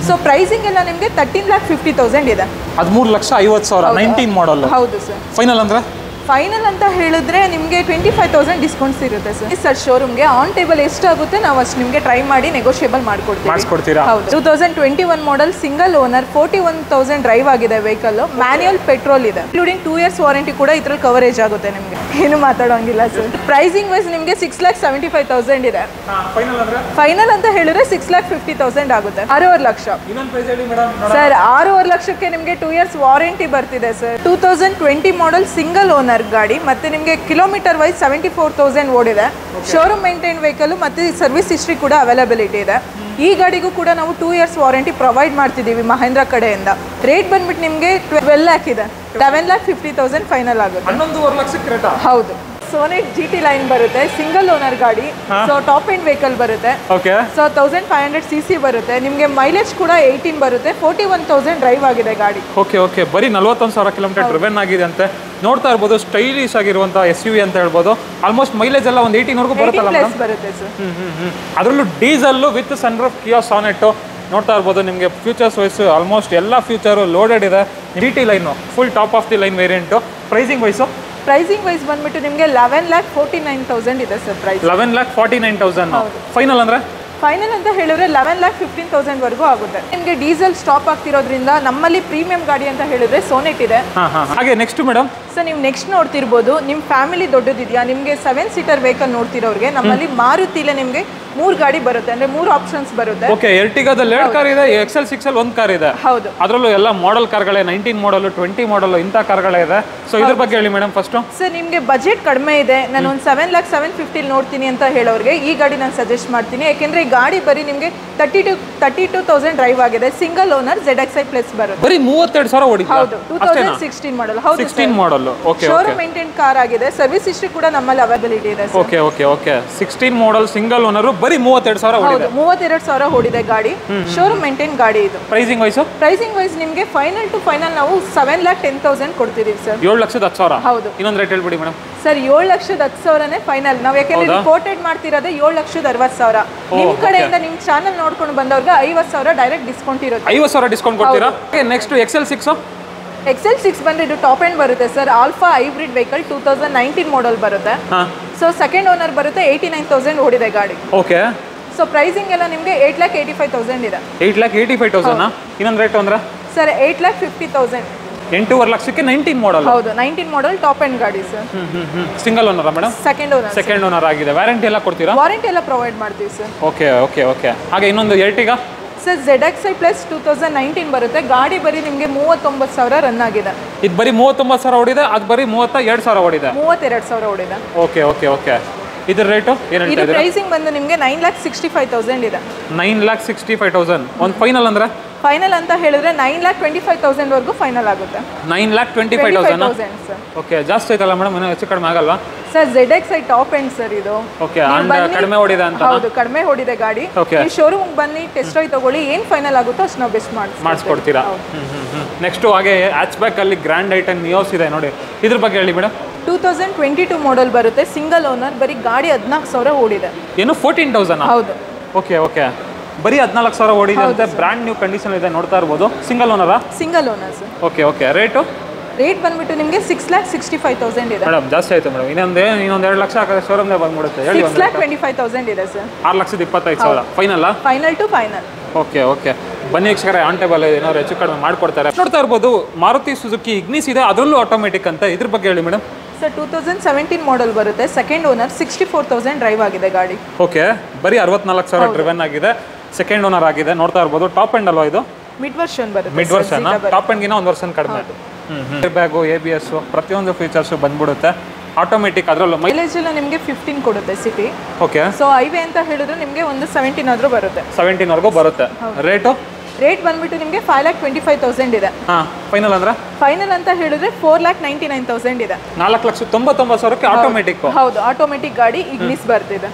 ಸೊ ಪ್ರೈಸಿಂಗ್ ಎಲ್ಲ ನಿಮಗೆ 13,50,000 ಇದೆ. 13,50,000 19 ಮಾಡಲ್. ಹೌದು ಸರ್. ಫೈನಲ್ ಅಂದ್ರೆ ಫೈನಲ್ ಅಂತ ಹೇಳಿದ್ರೆ ನಿಮಗೆ 25,000 ಡಿಸ್ಕೌಂಟ್ಸ್ ಇರುತ್ತೆ ಸರ್. ಸರ್ ಶೋರೂಮ್ಗೆ ಆನ್ ಟೇಬಲ್ ಎಷ್ಟಾಗುತ್ತೆ ನಾವು ಅಷ್ಟು ನಿಮಗೆ ಟ್ರೈ ಮಾಡಿ ನೆಗೋಷಿಯೇಬಲ್ ಮಾಡ್ಕೊಡ್ತೀವಿ. ಹೌದು. 2021 ಮಾಡೆಲ್, ಸಿಂಗಲ್ ಓನರ್, 41,000 ಡ್ರೈವ್ ಆಗಿದೆ ವೆಹಿಕಲ್, ಮ್ಯಾನ್ಯುಯಲ್ ಪೆಟ್ರೋಲ್ ಇದೆ, ಇನ್ಕ್ಲೂಡಿಂಗ್ 2 years ವಾರಂಟಿ ಕೂಡ ಇದ್ರಲ್ಲಿ ಕವರೇಜ್ ಆಗುತ್ತೆ ನಿಮಗೆ. ಏನು ಮಾತಾಡೋಂಗಿಲ್ಲ ಸರ್. ಪ್ರೈಸಿಂಗ್ ವೈಸ್ ನಿಮಗೆ 6,75,000 ಇದೆ. ಫೈನಲ್ ಅಂತ ಹೇಳಿದ್ರೆ 6,50,000 ಆಗುತ್ತೆ. 6.5 ಲಕ್ಷ ಸರ್. 6.5 ಲಕ್ಷಕ್ಕೆ ನಿಮಗೆ 2 years ವಾರಂಟಿ ಬರ್ತಿದೆ ಸರ್. 2020 ಮಾಡೆಲ್, ಸಿಂಗಲ್ ಓನರ್ ಗಾಡಿ, ಮತ್ತೆ ನಿಮಗೆ ಕಿಲೋಮೀಟರ್ ವೈಸ್ 74,000 ಓಡಿದೆ. ಶೋರೂಮ್ ಮೇಂಟೈನ್ ವೆಹಿಕಲ್ ಮತ್ತೆ ಸರ್ವಿಸ್ ಹಿಸ್ಟ್ರಿ ಕೂಡ ಅವೈಲಬಿಲಿಟಿ ಇದೆ. ಈ ಗಾಡಿಗೂ ಕೂಡ ನಾವು 2 years ವಾರಂಟಿ ಪ್ರೊವೈಡ್ ಮಾಡ್ತಿದ್ದೀವಿ ಮಹೇಂದ್ರ ಕಡೆಯಿಂದ. ರೇಟ್ ಬಂದ್ಬಿಟ್ಟು ನಿಮಗೆ 12 lakh ಇದೆ. 11,50,000 ಫೈನಲ್ ಆಗುತ್ತೆ. 11.5 ಲಕ್ಷಕ್ಕೆ. ಹೌದು. ಸೋನೆಟ್ GT ಲೈನ್ ಬರುತ್ತೆ, ಸಿಂಗಲ್ ಓನರ್ ಗಾಡಿ. ಸೊ ಟಾಪ್ ಎಂಡ್ ವೆಹಿಕಲ್ ಬರುತ್ತೆ. ಸೊ 1500 cc ಬರುತ್ತೆ. ನಿಮಗೆ ಮೈಲೇಜ್ ಕೂಡ 18 ಬರುತ್ತೆ. 41,000 ಡ್ರೈವ್ ಆಗಿದೆ ಗಾಡಿ. Okay okay. ಬರೀ 41,000 ಕಿಲೋಮೀಟರ್ ಡ್ರಿವೆನ್ ಆಗಿದೆ ಅಂತೆ. ನೋಡ್ತಾ ಇರ್ಬೋದು, ಸ್ಟೈಲಿಶ್ ಆಗಿರುವಂಥ SUV ಅಂತ ಹೇಳ್ಬೋದು. ಆಲ್ಮೋಸ್ಟ್ ಮೈಲೇಜ್ ಎಲ್ಲ ಒಂದು 18 ವರೆಗೂ ಬರುತ್ತಲ್ಲ ಮೇಡಮ್? ಬರುತ್ತೆ ಸರ್. ಅದರಲ್ಲೂ diesel with sunroof Kiya sonnet ನೋಡ್ತಾ ಇರ್ಬೋದು. ನಿಮಗೆ ಫ್ಯೂಚರ್ಸ್ ವೈಸು ಆಲ್ಮೋಸ್ಟ್ ಎಲ್ಲ ಫ್ಯೂಚರು ಲೋಡೆಡ್ ಇದೆ. GT line full top of the line variant. Pricing wise ಬಂದ್ಬಿಟ್ಟು ನಿಮಗೆ 11,49,000 ಇದೆ ಸರ್ ಪ್ರೈಸ್. 11,49,000. ಫೈನಲ್ ಅಂದ್ರೆ? ಫೈನಲ್ ಅಂತ ಹೇಳಿದ್ರೆ 11,15,000 ವರೆಗೂ ಆಗುತ್ತೆ. ನಿಮಗೆ ಡೀಸೆಲ್ ಸ್ಟಾಪ್ ಆಗ್ತಿರೋದ್ರಿಂದ ನಮ್ಮಲ್ಲಿ ಪ್ರೀಮಿಯಂ ಗಾಡಿ ಅಂತ ಹೇಳಿದ್ರೆ ಸೋನೆಟ್ ಇದೆ. ಹಾಗೆ ನೆಕ್ಸ್ಟ್ ಮೇಡಮ್ ಸರ್, ನೀವು ನೆಕ್ಸ್ಟ್ ನೋಡ್ತಿರ್ಬೋದು, ನಿಮ್ಮ ಫ್ಯಾಮಿಲಿ ದೊಡ್ಡದಿದೆಯಾ, ನಿಮಗೆ 7 seater ವೆಹಿಕಲ್ ನೋಡ್ತಿರೋರಿಗೆ ನಮ್ಮಲ್ಲಿ ಮಾರುತಿಲೇ ನಿಮಗೆ 3 ಗಾಡಿ ಬರುತ್ತೆ, ಅಂದ್ರೆ 3 ಆಪ್ಷನ್ಸ್ ಬರುತ್ತೆ. ಓಕೆ. ಎರ್ಟಿಗಾದಲ್ಲಿ 2 ಕಾರ್ ಇದೆ, XL 6 ಅಲ್ಲಿ 1 ಕಾರ್ ಇದೆ. ಹೌದು. ಅದರಲ್ಲೂ ಎಲ್ಲ ಮಾಡೆಲ್ ಕಾರ್ಗಳೇ, 19 ಮಾಡಲ್, 20 ಮಾಡಲ್ ಇಂಥ ಕಾರ್ಗಳೇ ಇದೆ. ಸೊ ಇದ್ರ ಬಗ್ಗೆ ಹೇಳಿ ಮೇಡಮ್ ಫಸ್ಟ್. ಸರ್, ನಿಮಗೆ ಬಜೆಟ್ ಕಡಿಮೆ ಇದೆ, ನಾನು ಒಂದು 7,750,000 ನೋಡ್ತೀನಿ ಅಂತ ಹೇಳೋರಿಗೆ ಈ ಗಾಡಿ ನಾನು ಸಜೆಸ್ಟ್ ಮಾಡ್ತೀನಿ. ಯಾಕೆಂದ್ರೆ ಈ ಗಾಡಿ ಬರೀ ನಿಮಗೆ 32,000 ಡ್ರೈವ್ ಆಗಿದೆ. ಸಿಂಗಲ್ ಓನರ್ ZXi ಪ್ಲಸ್ ಬರುತ್ತೆ. ಬರೀ 32,000 ಓಡಿದೆ. ಹೌದು. 2016 ಮಾಡಲ್. ಹೌದು, 16 ಮಾಡಲ್. ಓಕೆ. ಶೋರೂಮ್ ಮೇಂಟೈನ್ ಕಾರ್ ಆಗಿದೆ. ಸರ್ವಿಸ್ ಹಿಸ್ಟ್ರಿ ಕೂಡ ನಮ್ಮಲ್ಲಿ ಅವೈಲಬಿಲಿಟಿ ಇದೆ. Okay okay okay. 16 ಮಾಡಲ್, ಸಿಂಗಲ್ ಓನರ್, ಬರೀ 32,000 ಓಡಿದೆ. 32,000 ಓಡಿದೆ ಗಾಡಿ. ಶೋರೂಮ್ ಮೇಂಟೈನ್ ಗಾಡಿ ಇದು. ಪ್ರೈಸಿಂಗ್ ವೈಸ್ ನಿಮಗೆ ಫೈನಲ್ ಟು ಫೈನಲ್ ನಾವು 7,10,000 ಕೊಡ್ತಿದೀವಿ ಸರ್. 7,10,000. ಹೌದು. ಇನ್ನೊಂದು ರೇಟ್ ಹೇಳ್ಬಿಡಿ ಮೇಡಮ್. Sir, 7,10,000ನೇ final. ನಾವು ಯಾಕೆಂದ್ರೆ ಕೋಟೆಡ್ ಮಾಡ್ತಿರೋದೇ 7,60,000. ನಿಮ್ ಕಡೆಯಿಂದ ನಿಮ್ ಚಾನಲ್ ನೋಡ್ಕೊಂಡು ಬಂದವ್ರಿಗೆ 50,000 ಡೈರೆಕ್ಟ್ ಡಿಸ್ಕೌಂಟ್ ಇರುತ್ತೆ. 50,000 ಡಿಸ್ಕೌಂಟ್ ಕೊಡ್ತೀರಾ? Next XL 6. XL 6 ಬಂದ್ರೆ ಇದು ಟಾಪ್ ಎಂಡ್ ಬರುತ್ತೆ sir. Alpha hybrid vehicle, 2019 model ಬರುತ್ತೆ. ಸೊ ಸೆಕೆಂಡ್ ಓನರ್ ಬರುತ್ತೆ. 89,000 ಓಡಿದೆ ಗಾಡಿ. ಓಕೆ. ಸೊ ಪ್ರೈಸಿಂಗ್ ಎಲ್ಲ ನಿಮಗೆ 8,85,000 ಇದೆ. 8,85,000 ಇನ್ನೊಂದು ರೇಟ್ ಅಂದ್ರೆ ಸರ್ 8,50,000. 8.5 ಲಕ್ಷಕ್ಕೆ 19 ಮಾಡಲ್. ಹೌದು 19 ಮಾಡಲ್ ಟಾಪ್ ಎಂಡ್ ಗಾಡಿ sir. Single owner madam? Second owner ಆಗಿದೆ. ವ್ಯಾರಂಟಿ ಎಲ್ಲ ಕೊಡ್ತೀರಾ? ವಾರಂಟಿ ಎಲ್ಲ ಪ್ರೊವೈಡ್ ಮಾಡ್ತೀವಿ ಸರ್. Okay okay okay. ಹಾಗೆ ಇನ್ನೊಂದು Ertiga ಸರ್ ZXi ಪ್ಲಸ್ 2019 ಬರುತ್ತೆ. ಗಾಡಿ ಬರೀ ನಿಮಗೆ 39,000 ರನ್ ಆಗಿದೆ. ಇದು ಬರೀ 39,000 ಓಡಿದೆ, ಅದು ಬರೀ 32,000 ಓಡಿದೆ. 32,000 ಓಡಿದೆ. Okay okay okay. ಇದ್ರ ರೇಟು ಏನು ಹೇಳ್ತಾ ಇದ್ದೀರಾ? ಪ್ರೈಸಿಂಗ್ ಬಂದು ನಿಮಗೆ 9,65,000 ಇದೆ. 9,65,000. ಒಂದು ಫೈನಲ್ ಅಂದ್ರೆ? ಫೈನಲ್ ಅಂತ ಹೇಳಿದ್ರೆ 9,25,000 ವರೆಗೂ ಫೈನಲ್ ಆಗುತ್ತೆ. 9,25,000 ಸರ್. ಓಕೆ, ಜಾಸ್ತಿ ಆಯ್ತಲ್ಲ ಮೇಡಮ್? ಏನೋ ಹೆಚ್ಚು ಕಡಿಮೆ ಆಗಲ್ವಾ? Sir ZXi top end sir ಇದು. ಓಕೆ, ಕಡಿಮೆ ಓಡಿದೆ ಅಂತ? ಹೌದು, ಕಡಿಮೆ ಓಡಿದೆ ಗಾಡಿ. ಈ ಶೋರೂಮ್ ಬನ್ನಿ, ಟೆಸ್ಟ್ ಡ್ರೈವ್ ತಗೊಳ್ಳಿ, ಏನು ಫೈನಲ್ ಆಗುತ್ತೋ ಅಷ್ಟು ನಾವು ಬೆಸ್ಟ್ ಮಾಡಿಸ್ಕೊಡ್ತೀರಾ. ನೆಕ್ಸ್ಟ್ ಹಾಗೆ ಹ್ಯಾಚ್ ಬ್ಯಾಕ್ ಅಲ್ಲಿ ಗ್ರ್ಯಾಂಡ್ ಐಟನ್ ನಿಯೋಸ್ ಇದೆ ನೋಡಿ, ಇದ್ರ ಬಗ್ಗೆ ಹೇಳಿ ಮೇಡಮ್. 2022 ಮಾಡೆಲ್ ಬರುತ್ತೆ, ಸಿಂಗಲ್ ಓನರ್, ಬರೀ ಗಾಡಿ 14,000 ಓಡಿದೆ. ಏನು 14,000? ಹೌದು. ಓಕೆ ಓಕೆ, ಬರೀ 14,000 ಓಡಿದೆ ಅಂತ. ಬ್ರ್ಯಾಂಡ್ ನ್ಯೂ ಕಂಡೀಷನ್ ಇದೆ, ನೋಡ್ತಾ ಇರ್ಬೋದು. ಸಿಂಗಲ್ ಓನರಾ? Single owner sir. Okay okay. Rate ಬಂದ್ಬಿಟ್ಟು ನಿಮಗೆ 6,65,000 ಇದೆ. ಮೇಡಮ್ ಜಾಸ್ತಿ ಆಯ್ತು ಮೇಡಮ್. ಇನ್ನೊಂದು 2 ಲಕ್ಷ ಹಾಕಿದ್ರೆ ಶೋರೂಮ್ನೇ ಬಂದ್ಬಿಡುತ್ತೆ. 6,25,000 ಇದೆ sir. 6,25,000 final? Final to final. Okay okay. ಬನ್ನಿ ವೀಕ್ಷಕರೇ, ಆನ್ ಟೇಬಲ್ ಏನಾದ್ರು ಹೆಚ್ಚು ಕಡಿಮೆ ಮಾಡ್ಕೊಡ್ತಾರೆ. ನೋಡ್ತಾ ಇರ್ಬೋದು ಮಾರುತಿ ಸುಜುಕಿ ಇಗ್ನಿಸ್ ಇದೆ, ಅದರಲ್ಲೂ ಆಟೋಮೆಟಿಕ್ ಅಂತ. ಇದ್ರ ಬಗ್ಗೆ ಹೇಳಿ ಮೇಡಮ್. ಸರ್ 2017 ಮಾಡೆಲ್ ಬರುತ್ತೆ, ಸೆಕೆಂಡ್ ಓನರ್, 64,000 ಡ್ರೈವ್ ಆಗಿದೆ ಗಾಡಿ. ಓಕೆ, ಬರೀ 64,000 ಡ್ರಿವನ್ ಆಗಿದೆ, ಸೆಕೆಂಡ್ ಓನರ್ ಆಗಿದೆ. ನೋಡ್ತಾ ಇರ್ಬೋದು. ಟಾಪ್ ಎಂಡ್ ಅಲ್ವಾ ಇದು? ಮಿಡ್ ವರ್ಷನ್ ಬರುತ್ತೆ. ಮಿಡ್ ವರ್ಷನ್, ಟಾಪ್ ಎಂಡ್ಗಿನ ಒಂದು ವರ್ಷನ್ ಕಡಿಮೆ. ಏರ್ ಬ್ಯಾಗು, ABS ಪ್ರತಿಯೊಂದು ಫೀಚರ್ಸ್ ಬಂದ್ಬಿಡುತ್ತೆ. ಆಟೋಮೆಟಿಕ್, ಅದರಲ್ಲೂ ಮೈಲೇಜ್ ಎಲ್ಲ ನಿಮಗೆ 15 ಕೊಡುತ್ತೆ ಸಿಟಿ. ಓಕೆ. ಸೊ ಹೈವೇ ಅಂತ ಹೇಳಿದ್ರೆ ನಿಮಗೆ ಒಂದು 17 ಆದ್ರೂ ಬರುತ್ತೆ. 17 ವರೆಗೂ ಬರುತ್ತೆ. ರೇಟ್ ಬಂದ್ಬಿಟ್ಟು ನಿಮಗೆ 5,25,000 ಇದೆ. ಫೈನಲ್ ಅಂದ್ರೆ? ಫೈನಲ್ ಅಂತ ಹೇಳಿದ್ರೆ 4,99,000 ಇದೆ. 4,99,000ಕ್ಕೆ ಆಟೋಮೆಟಿಕ್. ಹೌದು, ಆಟೋಮೆಟಿಕ್ ಗಾಡಿ ಇಗ್ನಿಸ್ ಬರ್ತಿದೆ.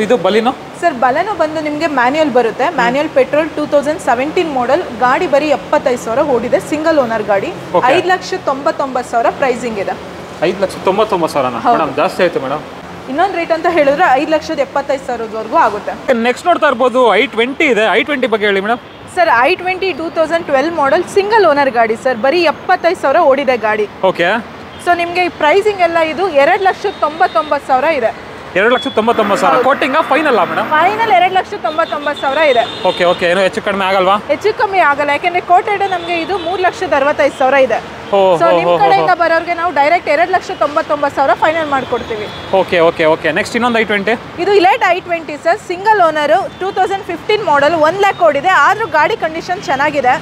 ಇದು ಬಲಿನೋ? ಸರ್ ಬಲೆನೋ ಬಂದು ನಿಮಗೆ ಮ್ಯಾನ್ಯುಯಲ್ ಬರುತ್ತೆ. ಮ್ಯಾನ್ಯುಯಲ್ ಪೆಟ್ರೋಲ್, 2017 ಮಾಡೆಲ್, ಗಾಡಿ ಬರೀ 75,000 ಓಡಿದೆ. ಸಿಂಗಲ್ ಓನರ್ ಗಾಡಿ. 5,99,000 ಪ್ರೈಸಿಂಗ್ ಇದೆ. 5,99,000 ಮೇಡಮ್, ಜಾಸ್ತಿ ಆಯ್ತು ಮೇಡಮ್. ಇನ್ನೊಂದು ರೇಟ್ ಅಂತ ಹೇಳಿದ್ರೆ 5,75,000 ಆಗುತ್ತೆ. ನೆಕ್ಸ್ಟ್ ನೋಡ್ತಾ ಇರ್ಬೋದು i20 ಇದೆ. i20 ಬಗ್ಗೆ ಹೇಳಿ madam. Sir i20 2012 model, single owner ಗಾಡಿ ಸರ್, ಬರೀ 75,000 ಓಡಿದೆ ಗಾಡಿ. ಓಕೆ. ಸೊ ನಿಮಗೆ ಪ್ರೈಸಿಂಗ್ ಎಲ್ಲ ಇದು 2,99,000 ಇದೆ. 2,99,000 ಕೋಟಿಂಗ್ ಫೈನಲ್ ಮೇಡಮ್? ಫೈನಲ್ 2,99,000 ಇದೆ. Okay okay. ಏನೋ ಹೆಚ್ಚು ಕಡಿಮೆ ಆಗಲ್ವಾ? ಹೆಚ್ಚು ಕಮ್ಮಿ ಆಗಲ್ಲ, ಯಾಕೆಂದ್ರೆ ಕೋಟೆಡ್ ನಮಗೆ ಇದು 3,65,000 ಇದೆ. ಸೊ ನಿಮ್ಮ ಕಡೆಯಿಂದ ಬರೋರಿಗೆ ನಾವು ಡೈರೆಕ್ಟ್ 2,99,000 ಫೈನಲ್ ಮಾಡ್ಕೊಡ್ತೀವಿ. Okay okay okay. ನೆಕ್ಸ್ಟ್ ಇನ್ನೊಂದು i20. ಇದು elite i20 sir, single owner, 2015 model, 1 lac ಓಡಿದೆ. ಆದ್ರೂ ಗಾಡಿ ಕಂಡೀಷನ್ ಚೆನ್ನಾಗಿದೆ.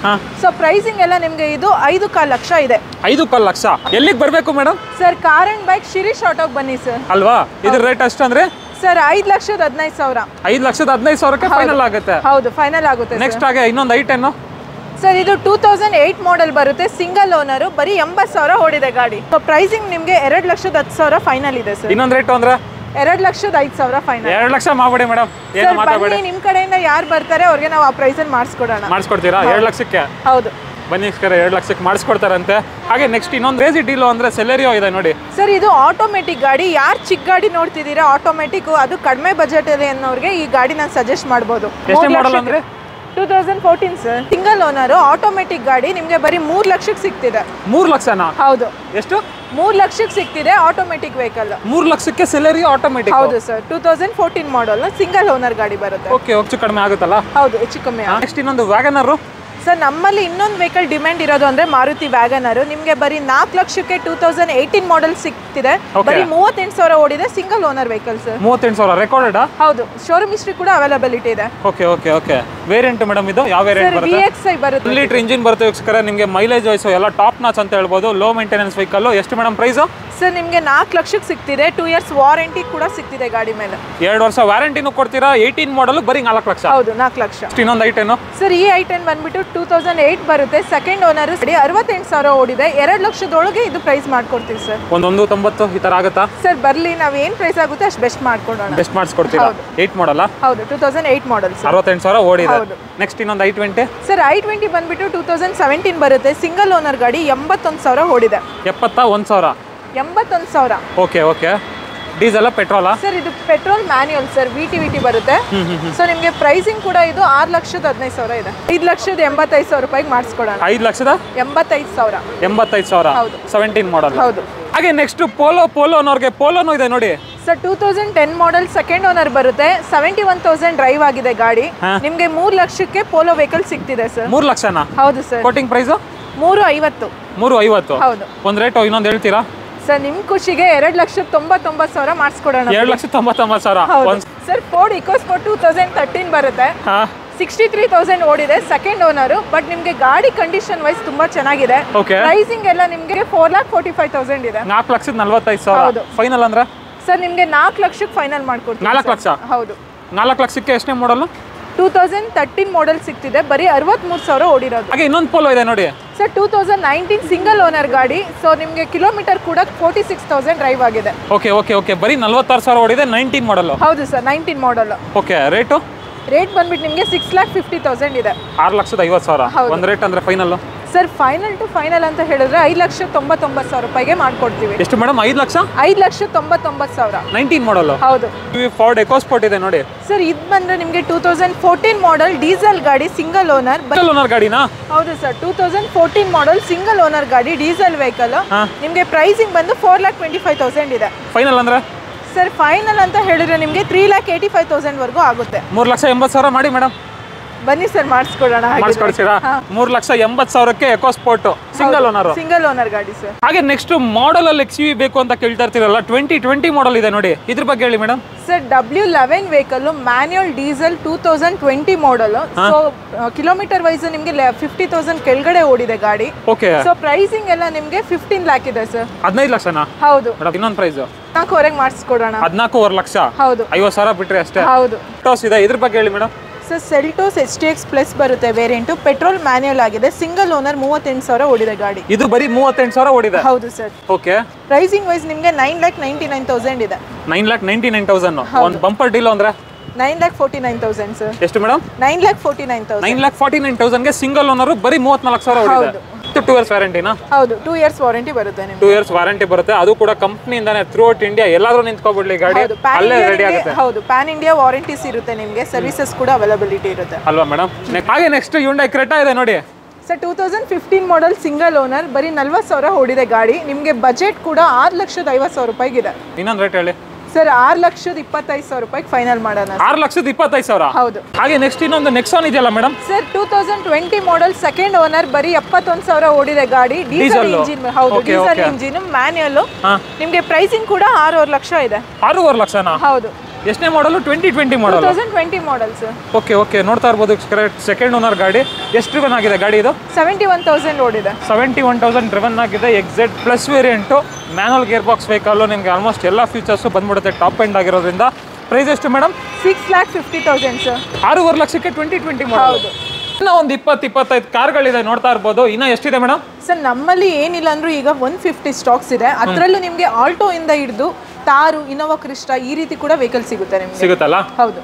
ಸೊ ಪ್ರೈಸಿಂಗ್ ಎಲ್ಲ ನಿಮಗೆ ಇದು 5,15 ಲಕ್ಷ ಇದೆ. 5,15 ಲಕ್ಷ. ಎಲ್ಲಿಗೆ ಬರಬೇಕು madam? Sir car and bike Shirish ಆಟೋಗೆ ಬನ್ನಿ ಸರ್. ಅಲ್ವಾ? ಇದ್ರ ರೇಟ್ ಎಷ್ಟು ಅಂದ್ರೆ? ಸರ್ 5,15,000. 5,15,000ಕ್ಕೆ ಫೈನಲ್ ಆಗುತ್ತೆ. ಹೌದು, ಫೈನಲ್ ಆಗುತ್ತೆ. ನೆಕ್ಸ್ಟ್ ಹಾಗೆ ಇನ್ನೊಂದು i10. ಸರ್ ಇದು 2008 ಮಾಡೆಲ್ ಬರುತ್ತೆ, ಸಿಂಗಲ್ ಓನರ್, ಬರೀ 80,000 ಓಡಿದೆ ಗಾಡಿ. ಸೊ ಪ್ರೈಸಿಂಗ್ ನಿಮಗೆ 2,10,000 ಫೈನಲ್ ಇದೆ ಸರ್. ಇನ್ನೊಂದು ರೇಟ್ ಅಂದ್ರೆ? 2,05,000 ಫೈನಲ್. 2 ಲಕ್ಷ ಮಾಡ್ಬೇಡಿ ಮೇಡಮ್, ಏನು ಮಾತಾಡಬೇಡಿ. ನಿಮ್ಮ ಕಡೆಯಿಂದ ಯಾರು ಬರ್ತಾರೆ ಅವ್ರಿಗೆ ನಾವು ಆ ಪ್ರೈಸಲ್ಲಿ ಮಾಡಿಸ್ಕೊಡ್ತೀರಾ? 2 ಲಕ್ಷಕ್ಕೆ? ಹೌದು. ಬನ್ನಿ 2 ಲಕ್ಷಕ್ಕೆ ಮಾಡಿಸ್ಕೊಡ್ತಾರಂತೆ. ಹಾಗೆ ನೆಕ್ಸ್ಟ್ ಇನ್ನೊಂದು ಕ್ರೇಜಿ ಡೀಲು ಅಂದ್ರೆ ಸೆಲೆರಿಯೋ ಇದೆ ನೋಡಿ. ಸರ್ ಇದು ಆಟೋಮೆಟಿಕ್ ಗಾಡಿ. ಯಾರು ಚಿಕ್ಕ ಗಾಡಿ ನೋಡ್ತಿದ್ದೀರಾ ಆಟೋಮೆಟಿಕ್, ಅದು ಕಡಿಮೆ ಬಜೆಟ್ ಇದೆ ಅನ್ನೋರಿಗೆ ಈ ಗಾಡಿ ನಾನು ಸಜೆಸ್ಟ್ ಮಾಡ್ಬೋದು. ಎಷ್ಟು ಮಾಡಲ್ ಅಂದ್ರೆ? 2014 ಸರ್, ಸಿಂಗಲ್ ಓನರ್, ಆಟೋಮೆಟಿಕ್ ಗಾಡಿ. ನಿಮಗೆ ಬರೀ 3 ಲಕ್ಷಕ್ಕೆ ಸಿಗ್ತಿದೆ. 3 ಲಕ್ಷನಾ? ಹೌದು. ಎಷ್ಟು? 3 ಲಕ್ಷಕ್ಕೆ ಸಿಗ್ತಿದೆ ಆಟೋಮೆಟಿಕ್ ವೆಹಿಕಲ್. 3 ಲಕ್ಷಕ್ಕೆ ಸೆಲೆರಿಯೋ ಆಟೋಮೆಟಿಕ್? ಹೌದು ಸರ್, 2014 ಮಾಡೆಲ್, ಸಿಂಗಲ್ ಓನರ್ ಗಾಡಿ ಬರುತ್ತೆ. ಓಕೆ, ಹೆಚ್ಚು ಕಡಿಮೆ ಆಗುತ್ತಲ್ಲ? ಹೌದು, ಹೆಚ್ಚು ಕಮ್ಮಿ. ನೆಕ್ಸ್ಟ್ ಇನ್ನೊಂದು ವ್ಯಾಗನರ್. ಸರ್ ನಮ್ಮಲ್ಲಿ ಇನ್ನೊಂದು ವೆಹಿಕಲ್ ಡಿಮ್ಯಾಂಡ್ ಇರೋದು ಅಂದ್ರೆ ಮಾರುತಿ ವ್ಯಾಗನರ್. ನಿಮಗೆ ಬರೀ 4 ಲಕ್ಷಕ್ಕೆ 2018 ಮಾಡೆಲ್ ಸಿಗ್ತಿದೆ. ಬರೀ 38,000 ಓಡಿದೆ, single owner vehicle sir. 38,000 recorded? ಹೌದು, ಶೋರೂಮ್ ಹಿಸ್ಟ್ರಿ ಕೂಡ ಅವೈಲಬಿಲಿಟಿ ಇದೆ. Okay okay okay. Variant madam ಇದು ಯಾವ ವೇರಿಯಂಟ್ ಬರುತ್ತೆ? VXi ಬರುತ್ತೆ. 1 ಲೀಟರ್ ಇಂಜಿನ್ ಬರುತ್ತೆ ವೀಕ್ಷಕರೇ. ನಿಮಗೆ ಮೈಲೇಜ್ ವೈಸ್ ಎಲ್ಲ ಟಾಪ್ ನಾಚ್ ಅಂತ ಹೇಳ್ಬೋದು. Low maintenance vehicle. ಎಷ್ಟು ಮೇಡಮ್ ಪ್ರೈಸ್? ಸರ್ ನಿಮಗೆ 4 ಲಕ್ಷಕ್ಕೆ ಸಿಗ್ತಿದೆ. 2 ಇಯರ್ಸ್ ವಾರಂಟಿ ಕೂಡ ಸಿಗ್ತಿದೆ ಗಾಡಿ ಮೇಲೆ. 2 ವರ್ಷ ವಾರಂಟಿನೂ ಕೊಡ್ತೀರಾ? 18 ಮಾಡೆಲ್ ಬರೀ 4 ಲಕ್ಷ? ಹೌದು, 4 ಲಕ್ಷ. ಇನ್ನೊಂದು i10. ಸರ್ ಈ i10 ಬಂದ್ಬಿಟ್ಟು 2008 ಬರುತ್ತೆ, ಸೆಕೆಂಡ್ ಓನರ್, 68,000 ಓಡಿದೆ. 2 ಲಕ್ಷದೊಳಗೆ ಇದು ಪ್ರೈಸ್ ಮಾಡ್ಕೊಡ್ತೀವಿ ಸರ್. 190 ಈ ತರ ಆಗುತ್ತಾ ಸರ್? ಬರ್ಲಿ, ನಾವು ಏನ್ ಪ್ರೈಸ್ ಆಗುತ್ತೆ ಅಷ್ಟು ಬೆಸ್ಟ್ ಮಾಡ್ಕೊಡೋಣ. ಬೆಸ್ಟ್ ಮಾಡಿಸ್ಕೊಡ್ತೀರಾ? 8 ಮಾಡಲ್? ಹೌದು, 2008 ಮಾಡೆಲ್ ಸರ್. 68,000 ಓಡಿದೆ. ನೆಕ್ಸ್ಟ್ ಇನ್ನೊಂದು i20. ಸರ್ i20 ಬಂದ್ಬಿಟ್ಟು 2017 ಬರುತ್ತೆ, ಸಿಂಗಲ್ ಓನರ್ ಗಾಡಿ, 81,000 ಓಡಿದೆ. 71,000? 81,000. Okay okay. ಡೀಸೆಲ್ ಪೆಟ್ರೋಲಾ? ಸರ್ ಇದು petrol manual sir, V T ಬರುತ್ತೆ. ಸೊ ನಿಮಗೆ ಪ್ರೈಸಿಂಗ್ ಕೂಡ ಇದು 6,15,000 ಇದೆ. 5,85,000 ರೂಪಾಯಿಗೆ ಮಾಡಿಸ್ಕೊಡೋಣ. 5,85,000. 85,000 ಹೌದು. 17 ಮಾಡಲ್. ಹೌದು. ಹಾಗೆ ನೆಕ್ಸ್ಟ್ ಪೋಲೋ ಅನ್ನೋರ್ಗೆ ಪೋಲೋನು ಇದೆ ನೋಡಿ ಸರ್. 2010 ಮಾಡೆಲ್ ಸೆಕೆಂಡ್ ಓನರ್ ಬರುತ್ತೆ. 71,000 ಡ್ರೈವ್ ಆಗಿದೆ ಗಾಡಿ. ನಿಮ್ಗೆ 3 ಲಕ್ಷಕ್ಕೆ ಪೋಲೋ ವೆಹಿಕಲ್ ಸಿಗ್ತಿದೆ ಸರ್. 3 ಲಕ್ಷನಾ? ಹೌದು ಸರ್. Quoting price 350. 350. ಹೌದು. ಒಂದ್ ರೇಟ್ ಇನ್ನೊಂದು ಹೇಳ್ತೀರಾ ಸರ್? ನಿಮ್ ಖುಷಿಗೆ 2,99,000 ಮಾಡಿಸ್ಕೊಡೋಣ. 2,99,000 ಸರ್. ಫೋರ್ಡ್ ಇಕೋಸ್ಪೋರ್ಟ್ 2013 ಬರುತ್ತೆ. 63,000 ಓಡಿದೆ, ಸೆಕೆಂಡ್ ಓನರ್. ಬಟ್ ನಿಮ್ಗೆ ಗಾಡಿ ಕಂಡೀಷನ್ ವೈಸ್ ತುಂಬಾ ಚೆನ್ನಾಗಿದೆ. ಪ್ರೈಸಿಂಗ್ ಎಲ್ಲ ನಿಮ್ಗೆ 4,45,000 ಇದೆ. 4,45,000 ಫೈನಲ್ ಅಂದ್ರೆ ಸರ್ ನಿಮ್ಗೆ 4 ಲಕ್ಷಕ್ಕೆ ಫೈನಲ್ ಮಾಡ್ಕೊಡ್ತೀವಿ. 4 ಲಕ್ಷ? ಹೌದು. 4 ಲಕ್ಷಕ್ಕೆ ಎಷ್ಟನೇ ಮಾಡಲ್? 2013 ಮಾಡೆಲ್ ಸಿಗ್ತಿದೆ, ಬರೀ 63,000 ಓಡಿರೋದು. ಹಾಗೆ ಇನ್ನೊಂದು ಪೋಲೋ ಇದೆ ನೋಡಿ ಸರ್. 2019 ಸಿಂಗಲ್ ಓನರ್ ಗಾಡಿ. ಸೊ ನಿಮ್ಗೆ ಕಿಲೋಮೀಟರ್ ಕೂಡ 46,000 ಡ್ರೈವ್ ಆಗಿದೆ. ಓಕೆ ಬರೀ 46,000 ಓಡಿದೆ. 19 ಮಾಡಲ್? ಹೌದು ಸರ್, 19 ಮಾಡೆಲ್. ಓಕೆ. ರೇಟು ಬಂದ್ಬಿಟ್ಟು ನಿಮಗೆ 6,50,000 ಇದೆ. 6,50,000 ಒಂದು ರೇಟ್ ಅಂದ್ರೆ final? Sir final to final ಅಂತ ಹೇಳಿದ್ರೆ 5,99,000 ರೂಪಾಯಿಗೆ ಮಾಡ್ಕೊಡ್ತೀವಿ. ಎಷ್ಟು ಮೇಡಮ್? 5 ಲಕ್ಷ? 5,99,000. 19 ಮಾಡಲ್? ಹೌದು. ಫೋರ್ಡ್ ಎಕೋಸ್ಪೋರ್ಟ್ ಇದೆ ನೋಡಿ ಸರ್. ಇದು ಬಂದ್ರೆ ನಿಮಗೆ 2014 ಮಾಡೆಲ್ ಡೀಸೆಲ್ ಗಾಡಿ, ಸಿಂಗಲ್ ಓನರ್. ಗಾಡಿನಾ? ಹೌದು ಸರ್. 2014 ಮಾಡೆಲ್ ಸಿಂಗಲ್ ಓನರ್ ಗಾಡಿ, ಡೀಸೆಲ್ ವೆಹಿಕಲ್. ನಿಮಗೆ ಪ್ರೈಸಿಂಗ್ ಬಂದು 4,25,000 ಇದೆ. ಫೈನಲ್ ಅಂದ್ರೆ ಸರ್ ಫೈನಲ್ ಅಂತ ಹೇಳಿದ್ರೆ ನಿಮಗೆ 3,85,000 ವರೆಗೂ ಆಗುತ್ತೆ. 3,80,000 ಮಾಡಿ ಮೇಡಮ್. ಬನ್ನಿ ಸರ್, ಮಾಡಿಸ್ಕೊಡೋಣ. ಮಾಡಿಸ್ಕೊಡ್ತೀರಾ? 3,80,000ಕ್ಕೆ ಎಕೋಸ್ಪೋರ್ಟ್ ಸಿಂಗಲ್ ಓನರ್ ಗಾಡಿ ಸರ್. ಹಾಗೆ ನೆಕ್ಸ್ಟ್ ಮಾಡೆಲ್ ಅಲ್ಲಿ XUV ಬೇಕು ಅಂತ ಕೇಳ್ತಾ ಇರ್ತೀರಲ್ಲ, 2020 ಮಾಡೆಲ್ ಇದೆ ನೋಡಿ, ಇದ್ರ ಬಗ್ಗೆ ಹೇಳಿ madam. Sir W11 vehicle, manual, diesel, 2020 model. So kilometre wise ನಿಮಗೆ 50,000 ಕೆಳಗಡೆ ಓಡಿದೆ ಗಾಡಿ. ಓಕೆ. ಸೊ ಪ್ರೈಸಿಂಗ್ ಎಲ್ಲ ನಿಮಗೆ 15 ಲ್ಯಾಕ್ ಇದೆ ಸರ್. 15 ಲಕ್ಷನಾ? ಹೌದು. ಇನ್ನೊಂದು ಪ್ರೈಸ್ 4,500 ಮಾಡಿಸ್ಕೊಡೋಣ. 14.5 ಲಕ್ಷ? ಹೌದು. 50,000 ಬಿಟ್ರೆ ಅಷ್ಟೇ. ಹೌದು. ಟಾಸ್ ಇದೆ, ಇದ್ರ ಬಗ್ಗೆ ಹೇಳಿ madam. Sir Seltos HTX plus ಬರುತ್ತೆ ವೇರಿಯಂಟ್, ಪೆಟ್ರೋಲ್ ಮ್ಯಾನ್ಯುಯಲ್ ಆಗಿದೆ, ಸಿಂಗಲ್ ಓನರ್, 38,000 ಓಡಿದೆ ಗಾಡಿ. ಇದು ಬರೀ 38,000 ಓಡಿದೆ? ಹೌದು ಸರ್. ಓಕೆ. ಪ್ರೈಸಿಂಗ್ ವೈಸ್ ನಿಮಗೆ 9,99,000 ಇದೆ. 9,99,000. ಒಂದು ಬಂಪರ್ ಡೀಲ್ ಅಂದ್ರೆ 9,49,000 ಸರ್. ಎಷ್ಟು ಮೇಡಮ್? 9,49,000. 9,49,000ಗೆ ಸಿಂಗಲ್ ಓನರ್, ಬರೀ 34,000 ಓಡಿದೆ. 2 ಇಯರ್ಸ್ ವ್ಯಾರಂಟಿನಾ? ಹೌದು, 2 ಇಯರ್ಸ್ ವಾರಂಟಿ ಬರುತ್ತೆ ನಿಮಗೆ. 2 ಇಯರ್ಸ್ ವಾರಂಟಿ ಬರುತ್ತೆ, ಅದು ಕೂಡ ಕಂಪ್ನಿಯಿಂದಾನೆ ಥ್ರೂ ಔಟ್ ಇಂಡಿಯಾ ಎಲ್ಲಾದ್ರೂ ನಿಂತ್ಕೊಬಿಡ್ಲಿ ಗಾಡಿ, ಅಲ್ಲೇ ರೆಡಿ ಆಗುತ್ತೆ. ಹೌದು, ಪ್ಯಾನ್ ಇಂಡಿಯಾ ವಾರಂಟೀಸ್ ಇರುತ್ತೆ ನಿಮಗೆ, ಸರ್ವಿಸಸ್ ಕೂಡ ಅವೈಲಬಿಲಿಟಿ ಇರುತ್ತೆ ಅಲ್ವಾ ಮೇಡಮ್. ಹಾಗೆ ನೆಕ್ಸ್ಟ್ Hyundai Creta ಇದೆ ನೋಡಿ ಸರ್. 2015 ಮಾಡೆಲ್ ಸಿಂಗಲ್ ಓನರ್, ಬರೀ 40,000 ಓಡಿದೆ ಗಾಡಿ. ನಿಮಗೆ ಬಜೆಟ್ ಕೂಡ 6,50,000 ರೂಪಾಯಿಗಿದೆ. ಇನ್ನೊಂದು ರೇಟ್ ಹೇಳಿ ಸರ್. 6,25,000 ರೂಪಾಯಿಗೆ ಫೈನಲ್ ಮಾಡೋಣ. 6,25,000? ಹೌದು. ಹಾಗೆ ನೆಕ್ಸ್ಟ್ ಇನ್ನೊಂದು ನೆಕ್ಸಾನ್ ಇದೆಯಲ್ಲ madam sir. 2020 model second owner, ಬರೀ 71,000 ಓಡಿದೆ ಗಾಡಿ, ಡೀಸೆಲ್ ಇಂಜಿನ್. ಹೌದು, ಡೀಸೆಲ್ ಇಂಜಿನ್, ಮ್ಯಾನ್ಯುಯಲ್. ನಿಮಗೆ ಪ್ರೈಸಿಂಗ್ ಕೂಡ 6,5 ಲಕ್ಷ ಇದೆ. 6,5 ಲಕ್ಷನಾ? ಹೌದು. ಎಷ್ಟನೇ ಮಾಡಲು? 2020 ಮಾಡಲ್? 2020 ಮಾಡೆಲ್ ಸರ್. ಓಕೆ. ನೋಡ್ತಾ ಇರ್ಬೋದು, ಸೆಕೆಂಡ್ ಓನರ್ ಗಾಡಿ. ಎಷ್ಟು ಡ್ರಿವನ್ ಆಗಿದೆ ಗಾಡಿ ಇದು? 71,000 ಓಡಿದೆ. 71,000 ಡ್ರಿವನ್ ಆಗಿದೆ. XZ plus variant, manual gear box vehicle. ನಿಮಗೆ ಆಲ್ಮೋಸ್ಟ್ ಎಲ್ಲ ಫೀಚರ್ಸು ಬಂದ್ಬಿಡುತ್ತೆ, ಟಾಪ್ ಎಂಡ್ ಆಗಿರೋದ್ರಿಂದ. ಪ್ರೈಸ್ ಎಷ್ಟು ಮೇಡಮ್? 6,50,000 ಸರ್. 6,5 ಲಕ್ಷಕ್ಕೆ 2020 ಮಾಡಲ್. ಹೌದು. ಇನ್ನು ಒಂದು 20-25 ಕಾರ್ಗಳಿದೆ, ನೋಡ್ತಾ ಇರ್ಬೋದು. ಇನ್ನು ಎಷ್ಟಿದೆ ಮೇಡಮ್? ಸರ್ ನಮ್ಮಲ್ಲಿ ಏನಿಲ್ಲ ಅಂದ್ರೂ ಈಗ 150 ಸ್ಟಾಕ್ಸ್ ಇದೆ. ಅದರಲ್ಲೂ ನಿಮಗೆ ಆಲ್ಟೋ ಇಂದ ಹಿಡಿದು ತಾರು, ಇನೋವಾ ಕ್ರಿಸ್ಟಾ ಈ ರೀತಿ ಕೂಡ ವೆಹಿಕಲ್ ಸಿಗುತ್ತೆ ನಿಮಗೆ. ಸಿಗುತ್ತಲ್ಲ? ಹೌದು.